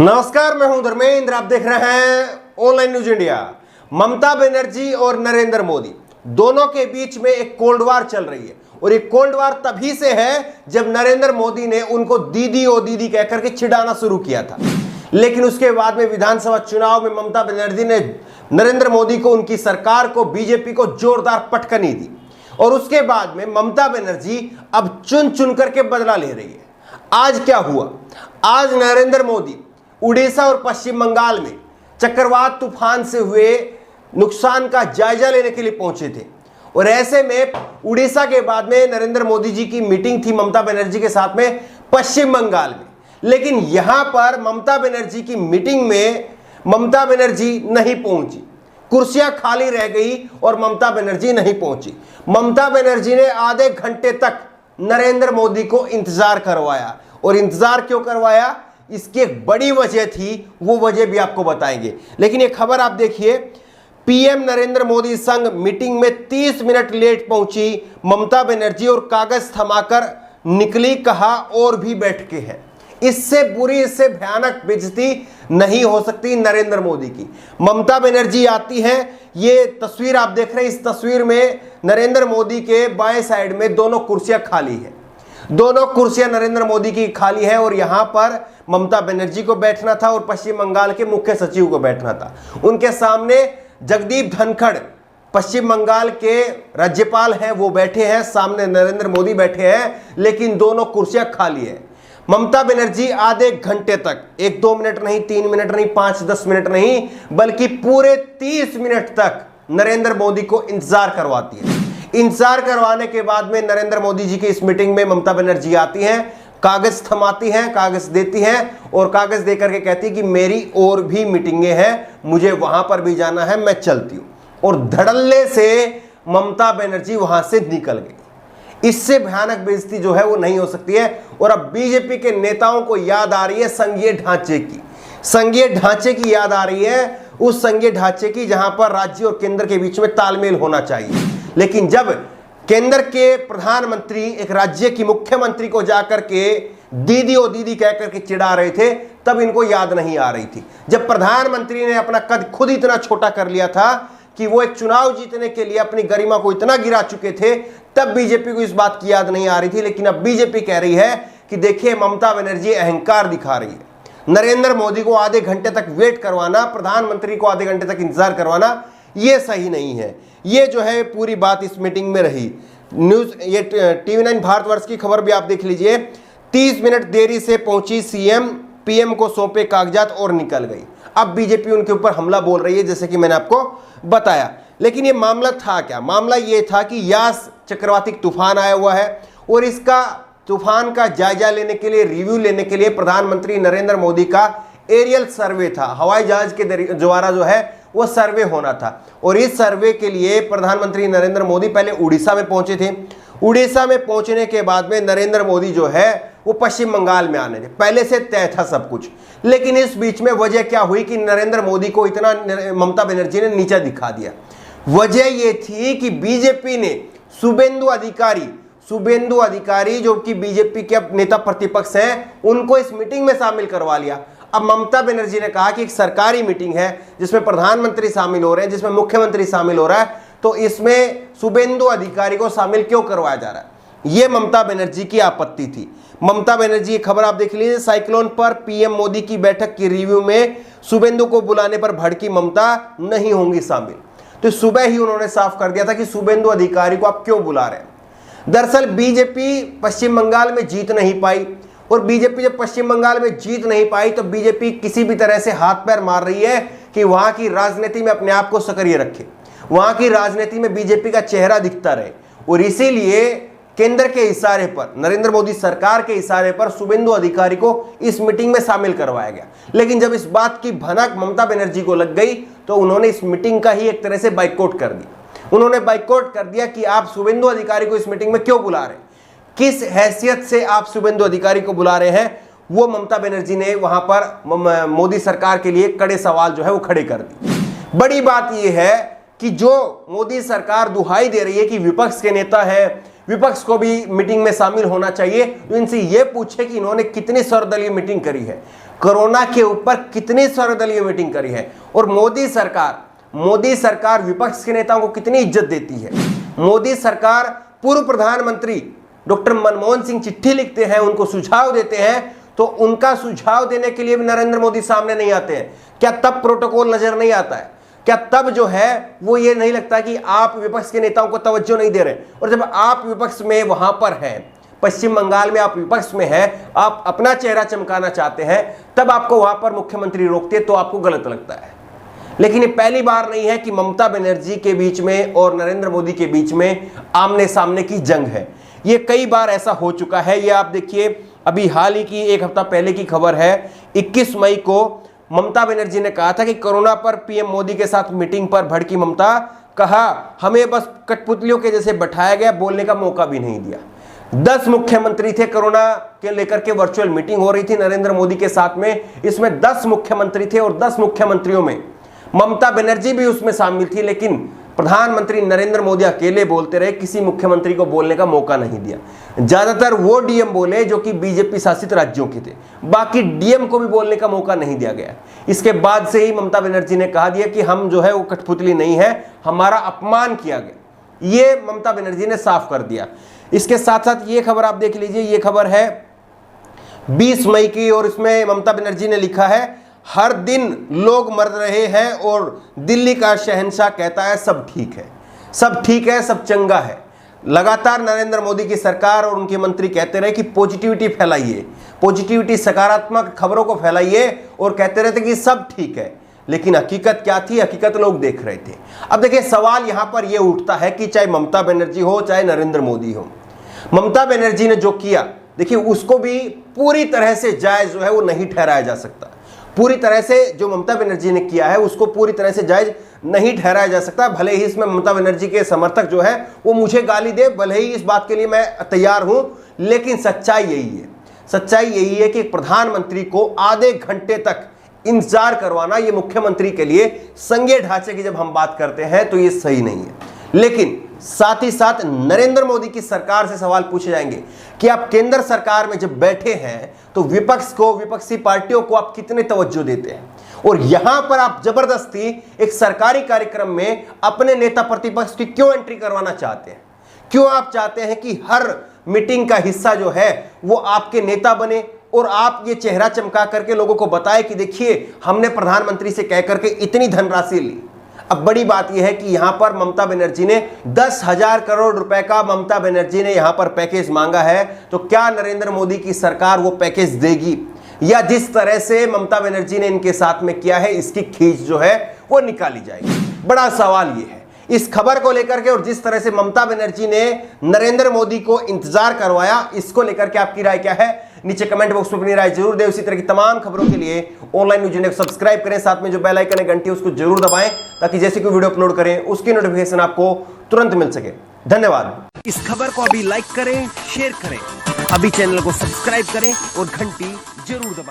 नमस्कार, मैं हूं धर्मेंद्र। आप देख रहे हैं online news India. Mamata Banerjee और नरेंद्र मोदी दोनों के बीच में एक कोल्ड वार चल रही है और ये कोल्ड वार तभी से है जब नरेंद्र मोदी ने उनको दीदी ओ दीदी कहकर के चिढ़ाना शुरू किया था। लेकिन उसके बाद में विधानसभा चुनाव में ममता बनर्जी ने नरेंद्र मोदी को, उनकी सरकार को, बीजेपी को जोरदार पटकनी दी और उसके बाद में ममता बनर्जी अब चुन चुन करके बदला ले रही है। आज क्या हुआ? आज नरेंद्र मोदी उड़ीसा और पश्चिम बंगाल में चक्रवात तूफान से हुए नुकसान का जायजा लेने के लिए पहुंचे थे और ऐसे में उड़ीसा के बाद में नरेंद्र मोदी जी की मीटिंग थी ममता बनर्जी के साथ में पश्चिम बंगाल में। लेकिन यहां पर ममता बनर्जी की मीटिंग में ममता बनर्जी नहीं पहुंची, कुर्सियां खाली रह गई और ममता बनर्जी नहीं पहुंची। ममता बनर्जी ने आधे घंटे तक नरेंद्र मोदी को इंतजार करवाया और इंतजार क्यों करवाया, इसकी एक बड़ी वजह थी, वो वजह भी आपको बताएंगे। लेकिन ये खबर आप देखिए, पीएम नरेंद्र मोदी संग मीटिंग में 30 मिनट लेट पहुंची ममता बनर्जी और कागज थमाकर निकली, कहा और भी बैठके हैं। इससे बुरी, इससे भयानक बेइज्जती नहीं हो सकती नरेंद्र मोदी की। ममता बनर्जी आती हैं, ये तस्वीर आप देख रहे हैं, इस तस्वीर में नरेंद्र मोदी के बाएं साइड में दोनों कुर्सियां खाली है, दोनों कुर्सियां नरेंद्र मोदी की खाली है और यहां पर ममता बनर्जी को बैठना था और पश्चिम बंगाल के मुख्य सचिव को बैठना था। उनके सामने जगदीप धनखड़ पश्चिम बंगाल के राज्यपाल हैं, वो बैठे हैं, सामने नरेंद्र मोदी बैठे हैं, लेकिन दोनों कुर्सियां खाली है। ममता बनर्जी आधे घंटे तक, 1-2 मिनट नहीं, 3 मिनट नहीं, 5-10 मिनट नहीं, बल्कि पूरे 30 मिनट तक नरेंद्र मोदी को इंतजार करवाती है। इंतजार करवाने के बाद में नरेंद्र मोदी जी की इस मीटिंग में ममता बनर्जी आती हैं, कागज थमाती हैं, कागज देती हैं और कागज देकर के कहती कि मेरी और भी मीटिंगें हैं, मुझे वहां पर भी जाना है, मैं चलती हूं। और धड़ल्ले से ममता बनर्जी वहां से निकल गई। इससे भयानक बेइज्जती जो है वो नहीं हो सकती है। और अब बीजेपी के नेताओं को याद आ रही है संघीय ढांचे की, संघीय ढांचे की याद आ रही है, उस संघीय ढांचे की जहां पर राज्य और केंद्र के बीच में तालमेल होना चाहिए। लेकिन जब केंद्र के प्रधानमंत्री एक राज्य की मुख्यमंत्री को जाकर के दीदी ओ दीदी कहकर के चिढ़ा रहे थे, तब इनको याद नहीं आ रही थी। जब प्रधानमंत्री ने अपना कद खुद इतना छोटा कर लिया था कि वो एक चुनाव जीतने के लिए अपनी गरिमा को इतना गिरा चुके थे, तब बीजेपी को इस बात की याद नहीं आ रही थी। लेकिन अब बीजेपी कह रही है कि देखिए ममता बनर्जी अहंकार दिखा रही है। नरेंद्र मोदी को आधे घंटे तक वेट करवाना, प्रधानमंत्री को आधे घंटे तक इंतजार करवाना, ये सही नहीं है। ये जो है पूरी बात इस मीटिंग में रही। न्यूज, ये TV9 भारतवर्ष की खबर भी आप देख लीजिए। 30 मिनट देरी से पहुंची सीएम, पीएम को सौंपे कागजात और निकल गई। अब बीजेपी उनके ऊपर हमला बोल रही है, जैसे कि मैंने आपको बताया। लेकिन ये मामला था क्या? मामला ये था कि यास चक्रवाती तूफान आया हुआ है और इसका तूफान का जायजा लेने के लिए, रिव्यू लेने के लिए प्रधानमंत्री नरेंद्र मोदी का एरियल सर्वे था, हवाई जहाज के द्वारा जो है वो सर्वे होना था। और इस सर्वे के लिए प्रधानमंत्री नरेंद्र मोदी पहले उड़ीसा में पहुंचे थे। उड़ीसा में पहुंचने के बाद में नरेंद्र मोदी जो है वो पश्चिम बंगाल में आने थे, पहले से तय था सब कुछ। लेकिन इस बीच में वजह क्या हुई कि नरेंद्र मोदी को इतना ममता बनर्जी ने नीचा दिखा दिया। वजह ये थी कि बीजेपी ने शुभेंदु अधिकारी जो कि बीजेपी के नेता प्रतिपक्ष हैं, उनको इस मीटिंग में शामिल करवा लिया। अब ममता बनर्जी ने कहा कि एक सरकारी मीटिंग है जिसमें प्रधानमंत्री शामिल हो रहे हैं, जिसमें मुख्यमंत्री शामिल हो रहा है, तो इसमें शुभेंदु अधिकारी को शामिल क्यों करवाया जा रहा है? यह ममता बनर्जी की आपत्ति थी। ममता बनर्जी, खबर आप देख लीजिए, साइक्लोन पर पीएम मोदी की बैठक की रिव्यू में शुभेंदु को बुलाने पर भड़की ममता, नहीं होंगी शामिल। तो सुबह ही उन्होंने साफ कर दिया था कि शुभेंदु अधिकारी को आप क्यों बुला रहे हैं। दरअसल बीजेपी पश्चिम बंगाल में जीत नहीं पाई और बीजेपी जब पश्चिम बंगाल में जीत नहीं पाई तो बीजेपी किसी भी तरह से हाथ पैर मार रही है कि वहां की राजनीति में अपने आप को सक्रिय रखे, वहां की राजनीति में बीजेपी का चेहरा दिखता रहे। और इसीलिए केंद्र के इशारे पर, नरेंद्र मोदी सरकार के इशारे पर शुभेंदु अधिकारी को इस मीटिंग में शामिल करवाया गया। लेकिन जब इस बात की भनक ममता बनर्जी को लग गई तो उन्होंने इस मीटिंग का ही एक तरह से बाइकआउट कर दी। उन्होंने बाइकआउट कर दिया कि आप शुभेंदु अधिकारी को इस मीटिंग में क्यों बुला रहे हैं, किस हैसियत से आप शुभेंदु अधिकारी को बुला रहे हैं। वो ममता बनर्जी ने वहां पर मोदी सरकार के लिए कड़े सवाल जो है वो खड़े कर दिए। बड़ी बात यह है कि जो मोदी सरकार दुहाई दे रही है कि विपक्ष के नेता हैं, विपक्ष को भी मीटिंग में शामिल होना चाहिए। तो इनसे यह पूछे कि इन्होंने कितनी सर्वदलीय मीटिंग करी है, कोरोना के ऊपर कितनी सर्वदलीय मीटिंग करी है, और मोदी सरकार विपक्ष के नेताओं को कितनी इज्जत देती है। मोदी सरकार पूर्व प्रधानमंत्री डॉक्टर मनमोहन सिंह चिट्ठी लिखते हैं, उनको सुझाव देते हैं, तो उनका सुझाव देने के लिए भी नरेंद्र मोदी सामने नहीं आते हैं। क्या तब प्रोटोकॉल नजर नहीं आता है? क्या तब जो है वो ये नहीं लगता कि आप विपक्ष के नेताओं को तवज्जो नहीं दे रहे? और जब आप विपक्ष में वहां पर हैं, पश्चिम बंगाल में आप विपक्ष में हैं, आप अपना चेहरा चमकाना चाहते हैं, तब आपको वहां पर मुख्यमंत्री रोकते तो आपको गलत लगता है। लेकिन ये पहली बार नहीं है कि ममता बनर्जी के बीच में और नरेंद्र मोदी के बीच में आमने सामने की जंग है। ये कई बार ऐसा हो चुका है। ये आप देखिए, अभी हाल ही की 1 हफ्ता पहले की खबर है, 21 मई को ममता बनर्जी ने कहा था कि कोरोना पर पीएम मोदी के साथ मीटिंग पर भड़की ममता, कहा हमें बस कठपुतलियों के जैसे बैठाया गया, बोलने का मौका भी नहीं दिया। 10 मुख्यमंत्री थे, कोरोना के लेकर के वर्चुअल मीटिंग हो रही थी नरेंद्र मोदी के साथ में, इसमें 10 मुख्यमंत्री थे और 10 मुख्यमंत्रियों में ममता बनर्जी भी उसमें शामिल थी, लेकिन प्रधानमंत्री नरेंद्र मोदी अकेले बोलते रहे, किसी मुख्यमंत्री को बोलने का मौका नहीं दिया। ज्यादातर वो डीएम बोले जो कि बीजेपी शासित राज्यों के थे, बाकी डीएम को भी बोलने का मौका नहीं दिया गया। इसके बाद से ही ममता बनर्जी ने कहा दिया कि हम जो है वो कठपुतली नहीं है, हमारा अपमान किया गया, ये ममता बनर्जी ने साफ कर दिया। इसके साथ साथ ये खबर आप देख लीजिए, ये खबर है 20 मई की, और इसमें ममता बनर्जी ने लिखा है, हर दिन लोग मर रहे हैं और दिल्ली का शहंशाह कहता है सब ठीक है, सब ठीक है, सब चंगा है। लगातार नरेंद्र मोदी की सरकार और उनके मंत्री कहते रहे कि पॉजिटिविटी फैलाइए, पॉजिटिविटी, सकारात्मक खबरों को फैलाइए, और कहते रहते कि सब ठीक है। लेकिन हकीकत क्या थी? हकीकत लोग देख रहे थे। अब देखिए, सवाल यहां पर यह उठता है कि चाहे ममता बनर्जी हो चाहे नरेंद्र मोदी हो, ममता बनर्जी ने जो किया, देखिए उसको भी पूरी तरह से जायज जो है वो नहीं ठहराया जा सकता। पूरी तरह से जो ममता बनर्जी ने किया है उसको पूरी तरह से जायज नहीं ठहराया जा सकता। भले ही इसमें ममता बनर्जी के समर्थक जो है वो मुझे गाली दे, भले ही इस बात के लिए मैं तैयार हूं, लेकिन सच्चाई यही है। सच्चाई यही है कि प्रधानमंत्री को आधे घंटे तक इंतजार करवाना, ये मुख्यमंत्री के लिए संघीय ढांचे की जब हम बात करते हैं तो ये सही नहीं है। लेकिन साथ ही साथ नरेंद्र मोदी की सरकार से सवाल पूछे जाएंगे कि आप केंद्र सरकार में जब बैठे हैं तो विपक्ष को, विपक्षी पार्टियों को आप कितने तवज्जो देते हैं, और यहां पर आप जबरदस्ती एक सरकारी कार्यक्रम में अपने नेता प्रतिपक्ष की क्यों एंट्री करवाना चाहते हैं? क्यों आप चाहते हैं कि हर मीटिंग का हिस्सा जो है वो आपके नेता बने और आप ये चेहरा चमका करके लोगों को बताएं कि देखिए हमने प्रधानमंत्री से कह करके इतनी धनराशि ली। अब बड़ी बात यह है कि यहां पर ममता बनर्जी ने 10,000 करोड़ रुपए का ममता बनर्जी ने यहां पर पैकेज मांगा है, तो क्या नरेंद्र मोदी की सरकार वो पैकेज देगी, या जिस तरह से ममता बनर्जी ने इनके साथ में किया है इसकी खींच जो है वो निकाली जाएगी? बड़ा सवाल ये है इस खबर को लेकर के, और जिस तरह से ममता बनर्जी ने नरेंद्र मोदी को इंतजार करवाया, इसको लेकर के आपकी राय क्या है? नीचे कमेंट बॉक्स में अपनी राय जरूर दें। इसी तरह की तमाम खबरों के लिए ऑनलाइन न्यूज इंडिया को सब्सक्राइब करें, साथ में जो बेल आइकन है घंटी उसको जरूर दबाएं, ताकि जैसे कोई वीडियो अपलोड करें उसकी नोटिफिकेशन आपको तुरंत मिल सके। धन्यवाद। इस खबर को अभी लाइक करें, शेयर करें, अभी चैनल को सब्सक्राइब करें और घंटी जरूर दबाएं।